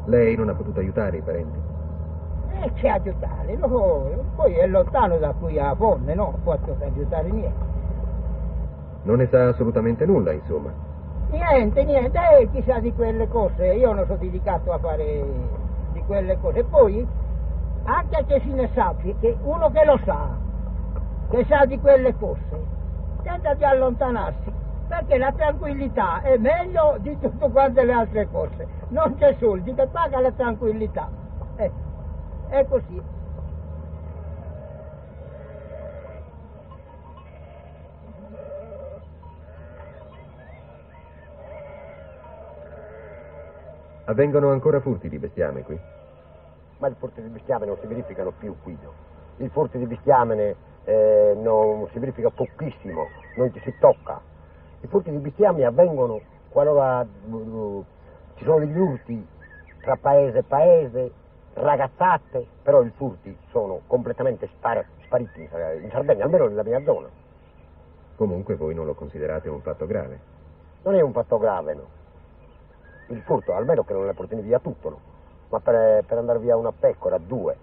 Lei non ha potuto aiutare i parenti? E che aiutare? Poi è lontano da qui a Fonne, no? Non posso aiutare niente. Non ne sa assolutamente nulla, insomma. Niente, chissà di quelle cose, io non sono dedicato a fare di quelle cose. E poi, anche che se ne sappia, che uno che lo sa, che sa di quelle cose, tenta di allontanarsi, perché la tranquillità è meglio di tutte quante le altre cose. Non c'è soldi, che paga la tranquillità. È così. Avvengono ancora furti di bestiame qui? Ma i furti di bestiame non si verificano più qui, no. Il furto di bestiame non si verifica pochissimo, non ci si tocca. I furti di bestiame avvengono qualora ci sono degli urti tra paese e paese, ragazzate, però i furti sono completamente spariti in Sardegna, almeno nella mia zona. Comunque voi non lo considerate un fatto grave? Non è un fatto grave, no. Il furto, almeno che non le portino via tutto, no? Ma per andare via una pecora, 2,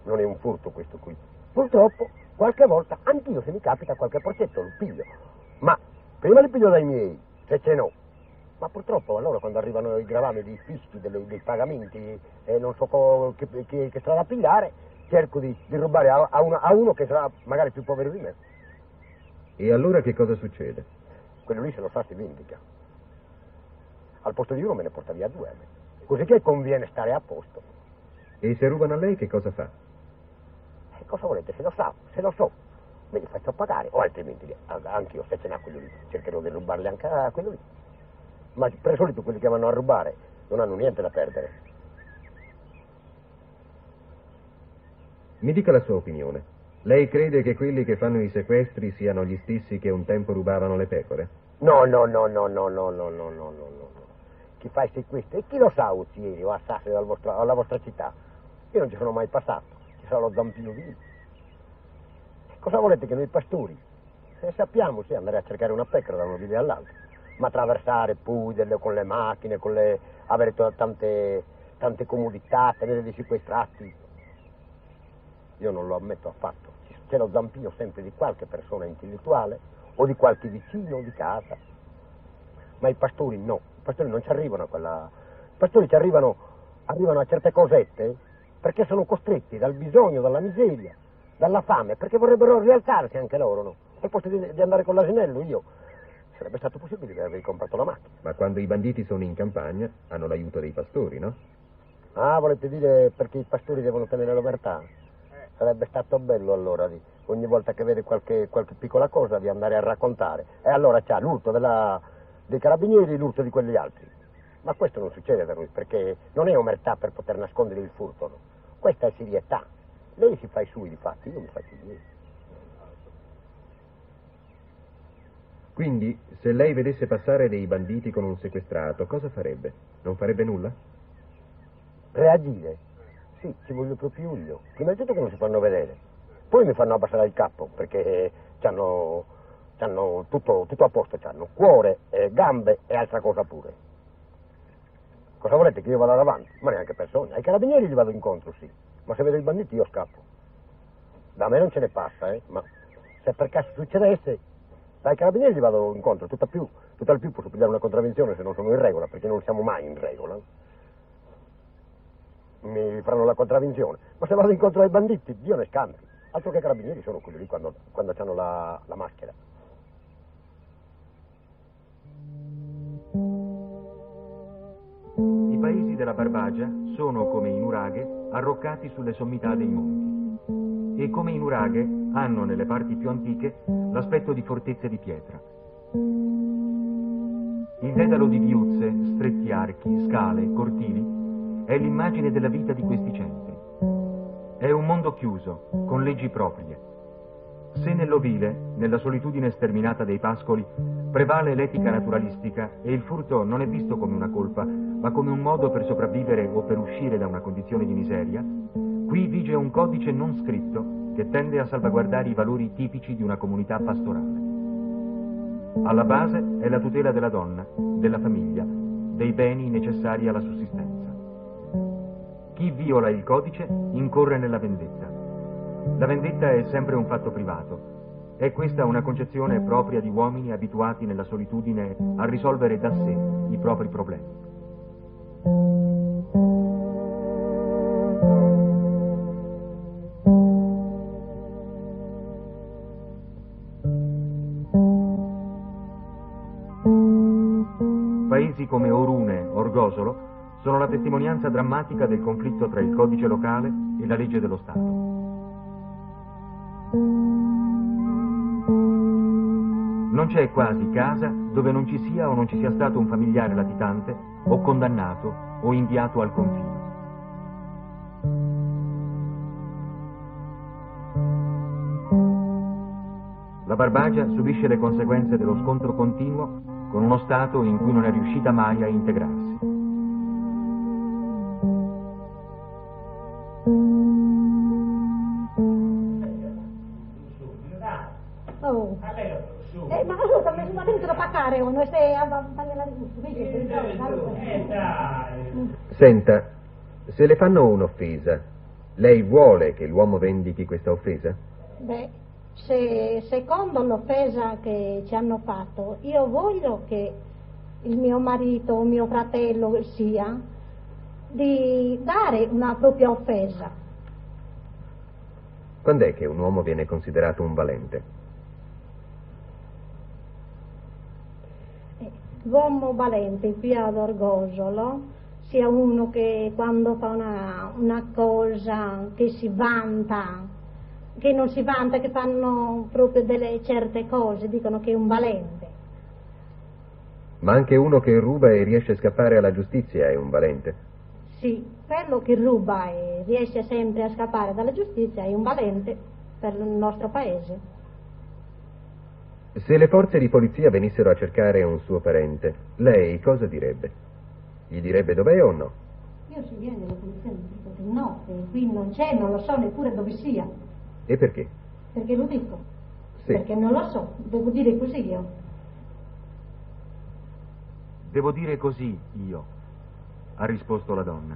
non è un furto questo qui. Purtroppo, qualche volta, anch'io se mi capita qualche porcetto lo piglio. Ma prima li piglio dai miei, se ce n'ho. Ma purtroppo allora quando arrivano i gravami dei fischi, dei pagamenti, non so che strada pigliare, cerco di rubare a uno che sarà magari più povero di me. E allora che cosa succede? Quello lì se lo sa si vendica. Al posto di uno me ne porta via 2. Così che conviene stare a posto. E se rubano a lei che cosa fa? Cosa volete? Se lo so, me li faccio pagare. O altrimenti anch'io se ce n'ha quello lì, cercherò di rubarli anche a quello lì. Ma per solito quelli che vanno a rubare non hanno niente da perdere. Mi dica la sua opinione. Lei crede che quelli che fanno i sequestri siano gli stessi che un tempo rubavano le pecore? No. Chi fa i sequestri? E chi lo sa, Uzzieri o Assassini alla vostra città? Io non ci sono mai passato, ci sarà lo zampino lì. Cosa volete che noi pastori? Se sappiamo, sì, andare a cercare una pecora da uno video all'altro, ma attraversare Puglia con le macchine, avere tante comodità, tenere dei sequestrati, io non lo ammetto affatto. C'è lo zampino sempre di qualche persona intellettuale o di qualche vicino di casa, ma i pastori no, i pastori non ci arrivano a quella. I pastori ci arrivano a certe cosette perché sono costretti dal bisogno, dalla miseria, dalla fame, perché vorrebbero rialzarsi anche loro, no? Al posto di andare con l'asinello io sarebbe stato possibile di aver comprato la macchina. Ma quando i banditi sono in campagna hanno l'aiuto dei pastori, no? Ah, volete dire perché i pastori devono tenere l'omertà? Sarebbe stato bello allora ogni volta che vede qualche piccola cosa di andare a raccontare. E allora c'ha l'urto dei carabinieri e l'urto di quegli altri. Ma questo non succede da noi, perché non è omertà per poter nascondere il furto, no? Questa è serietà. Lei si fa i suoi di fatti, io mi faccio i miei. Quindi, se lei vedesse passare dei banditi con un sequestrato, cosa farebbe? Non farebbe nulla? Reagire? Sì, ci voglio proprio io. Prima di tutto che non si fanno vedere. Poi mi fanno abbassare il capo, perché c'hanno tutto a posto, c'hanno cuore, gambe e altra cosa pure. Cosa volete che io vada davanti? Ma neanche per sogno. Ai carabinieri gli vado incontro, sì. Ma se vedo i banditi io scappo. Da me non ce ne passa, ma se per caso succedesse, Dai carabinieri gli vado incontro, tutt'al più posso pigliare una contravvenzione se non sono in regola, perché non siamo mai in regola. Mi faranno la contravvenzione, ma se vado incontro ai banditi, Dio ne scampi. Altro che carabinieri sono quelli lì quando hanno la maschera. I paesi della Barbagia sono, come i nuraghe, arroccati sulle sommità dei monti e, come i nuraghe, hanno nelle parti più antiche l'aspetto di fortezze di pietra. Il dedalo di viuzze, stretti archi, scale, cortili è l'immagine della vita di questi centri. È un mondo chiuso, con leggi proprie. Se nell'ovile, nella solitudine sterminata dei pascoli, prevale l'etica naturalistica e il furto non è visto come una colpa, ma come un modo per sopravvivere o per uscire da una condizione di miseria, qui vige un codice non scritto che tende a salvaguardare i valori tipici di una comunità pastorale. Alla base è la tutela della donna, della famiglia, dei beni necessari alla sussistenza. Chi viola il codice incorre nella vendetta. La vendetta è sempre un fatto privato. È questa una concezione propria di uomini abituati nella solitudine a risolvere da sé i propri problemi. Paesi come Orune, Orgosolo, sono la testimonianza drammatica del conflitto tra il codice locale e la legge dello Stato. Non c'è quasi casa dove non ci sia o non ci sia stato un familiare latitante o condannato o inviato al confino. La Barbagia subisce le conseguenze dello scontro continuo con uno Stato in cui non è riuscita mai a integrarsi. Oh. Ma ascolta, mi sono dentro paccare uno e se Senta, se le fanno un'offesa, lei vuole che l'uomo vendichi questa offesa? Beh, se secondo l'offesa che ci hanno fatto, io voglio che il mio marito o mio fratello sia di dare una propria offesa. Quando è che un uomo viene considerato un valente? L'uomo valente qui ad Orgosolo sia uno che quando fa una cosa che si vanta, che non si vanta, che fanno proprio delle certe cose, dicono che è un valente. Ma anche uno che ruba e riesce a scappare alla giustizia è un valente? Sì, quello che ruba e riesce sempre a scappare dalla giustizia è un valente per il nostro paese. Se le forze di polizia venissero a cercare un suo parente, lei cosa direbbe? Gli direbbe dov'è o no? Io se viene la polizia mi dico che no, che qui non c'è, non lo so neppure dove sia. E perché? Perché lo dico? Sì. Perché non lo so, devo dire così io. Devo dire così io, ha risposto la donna.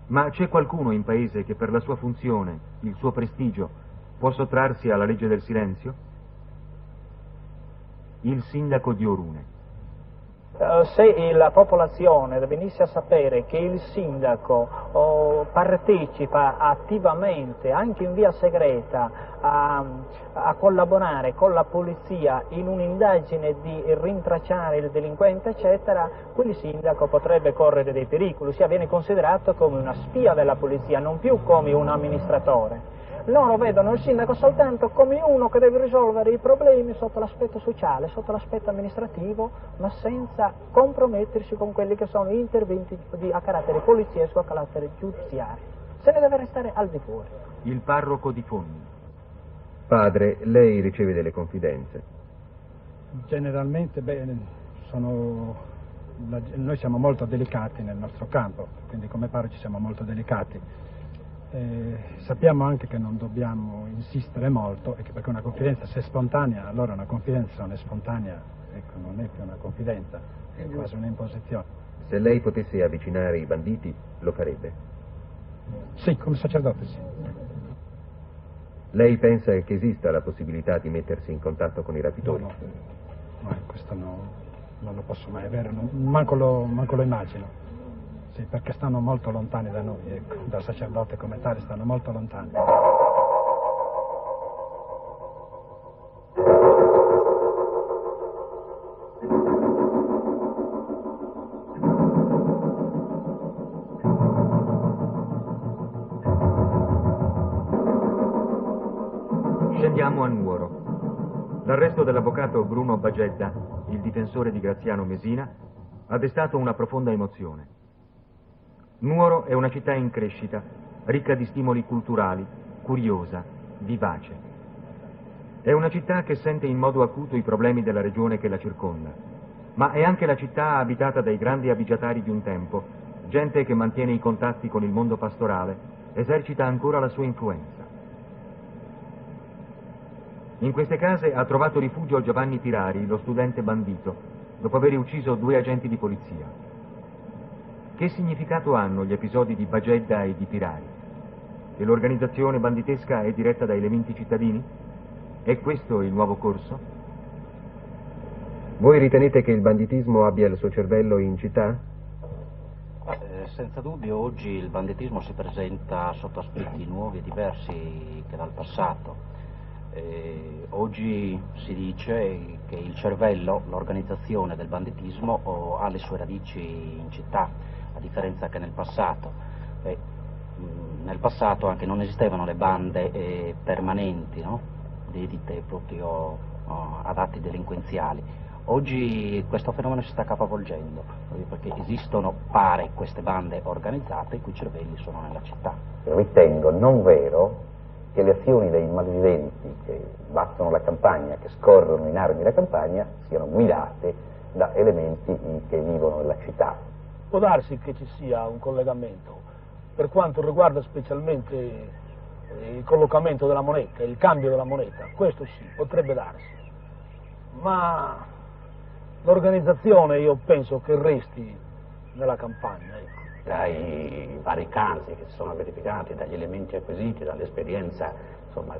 Ma c'è qualcuno in paese che per la sua funzione, il suo prestigio, può sottrarsi alla legge del silenzio? Il sindaco di Orune. Se la popolazione venisse a sapere che il sindaco partecipa attivamente, anche in via segreta, a collaborare con la polizia in un'indagine di rintracciare il delinquente, eccetera, quel sindaco potrebbe correre dei pericoli, ossia viene considerato come una spia della polizia, non più come un amministratore. Loro vedono il sindaco soltanto come uno che deve risolvere i problemi sotto l'aspetto sociale, sotto l'aspetto amministrativo, ma senza compromettersi con quelli che sono gli interventi a carattere poliziesco, a carattere giudiziario. Se ne deve restare al di fuori. Il parroco di Fondi. Padre, lei riceve delle confidenze? Generalmente, noi siamo molto delicati nel nostro campo, quindi come parroci siamo molto delicati. Sappiamo anche che non dobbiamo insistere molto, e che perché una confidenza se è spontanea, allora una confidenza non è spontanea, ecco, non è più una confidenza, è quasi un'imposizione. Se lei potesse avvicinare i banditi, lo farebbe? Sì, come sacerdote sì. Lei pensa che esista la possibilità di mettersi in contatto con i rapitori? No, questo non lo posso mai avere, manco lo immagino. Sì, perché stanno molto lontani da noi, ecco, dal sacerdote come tale stanno molto lontani. Scendiamo a Nuoro. L'arresto dell'avvocato Bruno Bagedda, il difensore di Graziano Mesina, ha destato una profonda emozione. Nuoro è una città in crescita, ricca di stimoli culturali, curiosa, vivace. È una città che sente in modo acuto i problemi della regione che la circonda, ma è anche la città abitata dai grandi abbigiatari di un tempo, gente che mantiene i contatti con il mondo pastorale, esercita ancora la sua influenza. In queste case ha trovato rifugio Giovanni Pirari, lo studente bandito, dopo aver ucciso 2 agenti di polizia. Che significato hanno gli episodi di Bagedda e di Pirari? Che l'organizzazione banditesca è diretta da elementi cittadini? È questo il nuovo corso? Voi ritenete che il banditismo abbia il suo cervello in città? Senza dubbio oggi il banditismo si presenta sotto aspetti nuovi e diversi che dal passato. Oggi si dice che il cervello, l'organizzazione del banditismo ha le sue radici in città, a differenza che nel passato. Nel passato anche non esistevano le bande permanenti, no? Dedite proprio ad atti delinquenziali. Oggi questo fenomeno si sta capovolgendo, perché esistono, pare, queste bande organizzate i cui cervelli sono nella città. Ritengo non vero che le azioni dei malviventi che battono la campagna, che scorrono in armi la campagna, siano guidate da elementi che vivono nella città. Può darsi che ci sia un collegamento per quanto riguarda specialmente il collocamento della moneta, il cambio della moneta, questo sì, potrebbe darsi, ma l'organizzazione io penso che resti nella campagna. Ecco. Dai vari casi che si sono verificati, dagli elementi acquisiti, dall'esperienza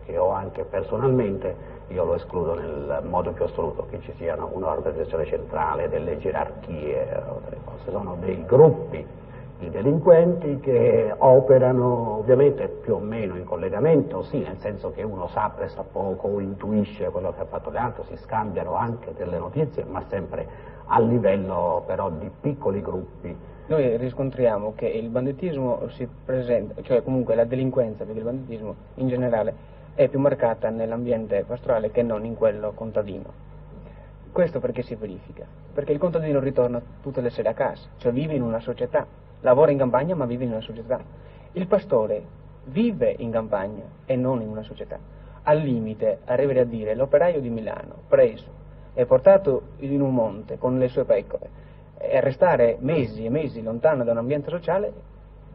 che ho anche personalmente, io lo escludo nel modo più assoluto che ci siano un'organizzazione centrale, delle gerarchie o delle cose. Sono dei gruppi di delinquenti che operano ovviamente più o meno in collegamento, sì, nel senso che uno sa pressappoco o intuisce quello che ha fatto l'altro, si scambiano anche delle notizie, ma sempre a livello però di piccoli gruppi. Noi riscontriamo che il banditismo si presenta, cioè comunque la delinquenza, perché il banditismo in generale è più marcata nell'ambiente pastorale che non in quello contadino. Questo perché si verifica? Perché il contadino ritorna tutte le sere a casa, cioè vive in una società, lavora in campagna ma vive in una società. Il pastore vive in campagna e non in una società. Al limite arriverei a dire l'operaio di Milano preso e portato in un monte con le sue pecore e restare mesi e mesi lontano da un ambiente sociale,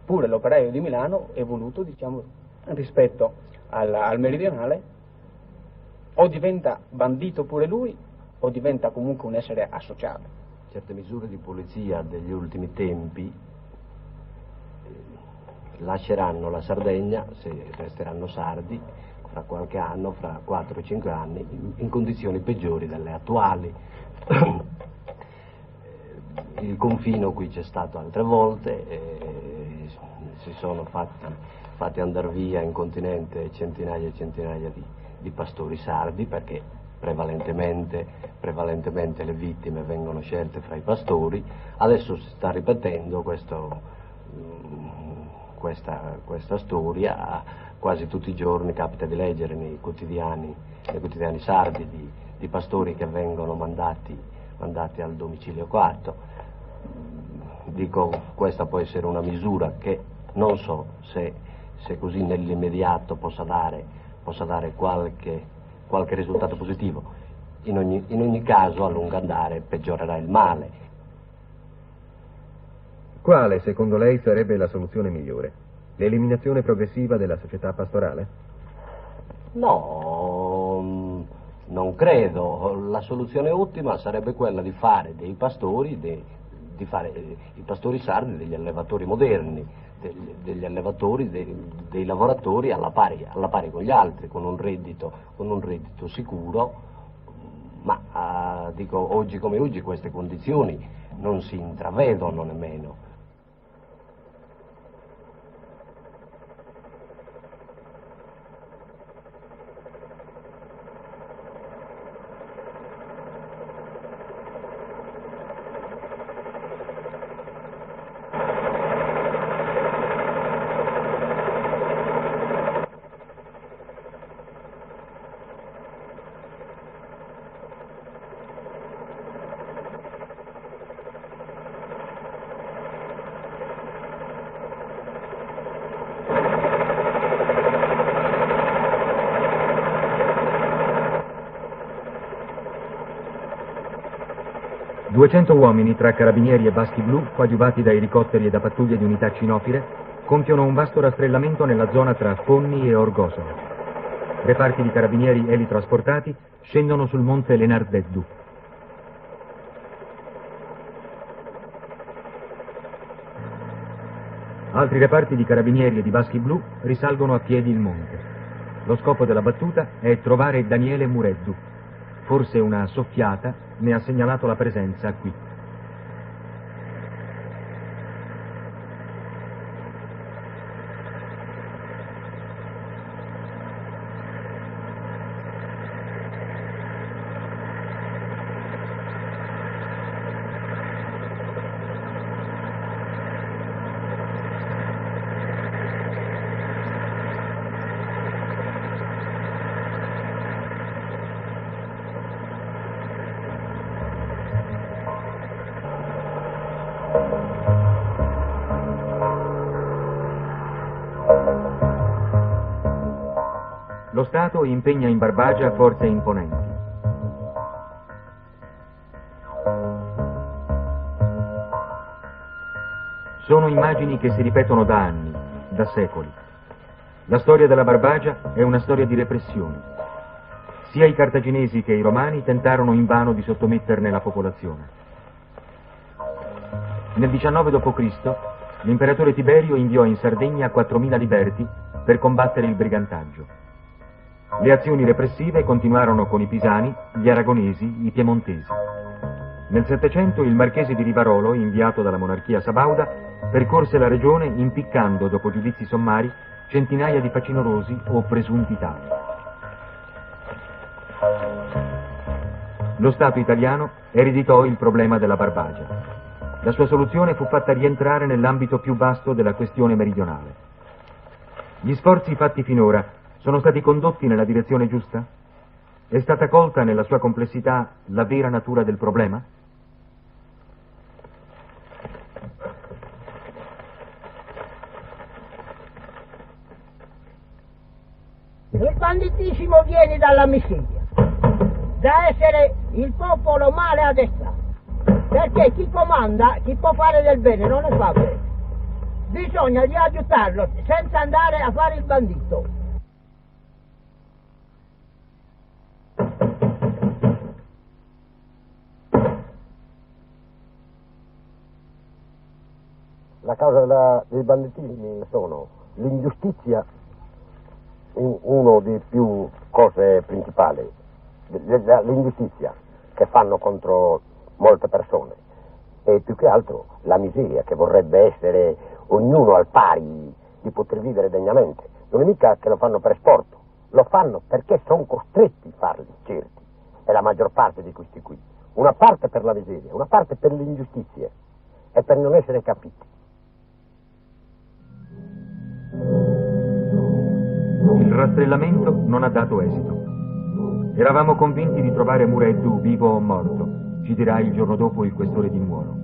pure l'operaio di Milano è voluto, diciamo, rispetto al meridionale, o diventa bandito pure lui o diventa comunque un essere asociale. Certe misure di polizia degli ultimi tempi lasceranno la Sardegna, se resteranno sardi, fra qualche anno, fra 4 o 5 anni, in condizioni peggiori delle attuali. Il confino qui c'è stato altre volte, si sono fatti andare via in continente centinaia e centinaia di pastori sardi, perché prevalentemente le vittime vengono scelte fra i pastori. Adesso si sta ripetendo questa storia, quasi tutti i giorni capita di leggere nei quotidiani sardi di pastori che vengono mandati al domicilio coatto. Dico, questa può essere una misura che non so se così nell'immediato possa dare qualche risultato positivo. In ogni caso, a lungo andare, peggiorerà il male. Quale, secondo lei, sarebbe la soluzione migliore? L'eliminazione progressiva della società pastorale? No, non credo. La soluzione ottima sarebbe quella di fare dei pastori di fare i pastori sardi degli allevatori moderni, degli allevatori, dei lavoratori alla pari con gli altri, con un reddito sicuro, ma dico, oggi come oggi queste condizioni non si intravedono nemmeno. Duecento uomini tra carabinieri e baschi blu, coadiuvati da elicotteri e da pattuglie di unità cinofile, compiono un vasto rastrellamento nella zona tra Fonni e Orgosolo. Reparti di carabinieri elitrasportati scendono sul monte Lenardeddu. Altri reparti di carabinieri e di baschi blu risalgono a piedi il monte. Lo scopo della battuta è trovare Daniele Mureddu. Forse una soffiata ne ha segnalato la presenza qui. Lo Stato impegna in Barbagia forze imponenti. Sono immagini che si ripetono da anni, da secoli. La storia della Barbagia è una storia di repressioni. Sia i cartaginesi che i romani tentarono invano di sottometterne la popolazione. Nel 19 d.C. l'imperatore Tiberio inviò in Sardegna 4.000 liberti per combattere il brigantaggio. Le azioni repressive continuarono con i pisani, gli aragonesi, i piemontesi. Nel Settecento il marchese di Rivarolo, inviato dalla monarchia sabauda, percorse la regione impiccando, dopo giudizi sommari, centinaia di facinorosi o presunti tali. Lo Stato italiano ereditò il problema della Barbagia. La sua soluzione fu fatta rientrare nell'ambito più vasto della questione meridionale. Gli sforzi fatti finora sono stati condotti nella direzione giusta? È stata colta nella sua complessità la vera natura del problema? Il banditismo viene dalla miseria, da essere il popolo male addestrato, perché chi comanda, chi può fare del bene, non ne fa bene. Bisogna di aiutarlo senza andare a fare il bandito. La causa dei banditismi sono l'ingiustizia, uno dei più cose principali, l'ingiustizia che fanno contro molte persone e più che altro la miseria che vorrebbe essere ognuno al pari di poter vivere degnamente. Non è mica che lo fanno per sport, lo fanno perché sono costretti a farli, certi, e la maggior parte di questi qui. Una parte per la miseria, una parte per le ingiustizie e per non essere capiti. Il rastrellamento non ha dato esito. Eravamo convinti di trovare Mureddu vivo o morto, ci dirà il giorno dopo il questore di Nuoro.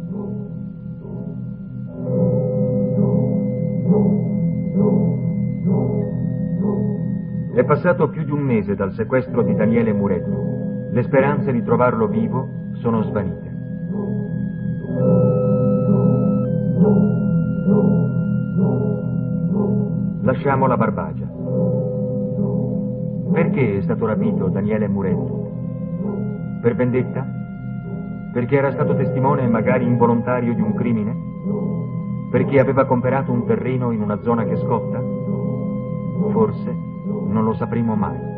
È passato più di un mese dal sequestro di Daniele Mureddu. Le speranze di trovarlo vivo sono svanite. Lasciamo la Barbagia. Perché è stato rapito Daniele Mureddu? Per vendetta? Perché era stato testimone magari involontario di un crimine? Perché aveva comperato un terreno in una zona che scotta? Forse non lo sapremo mai.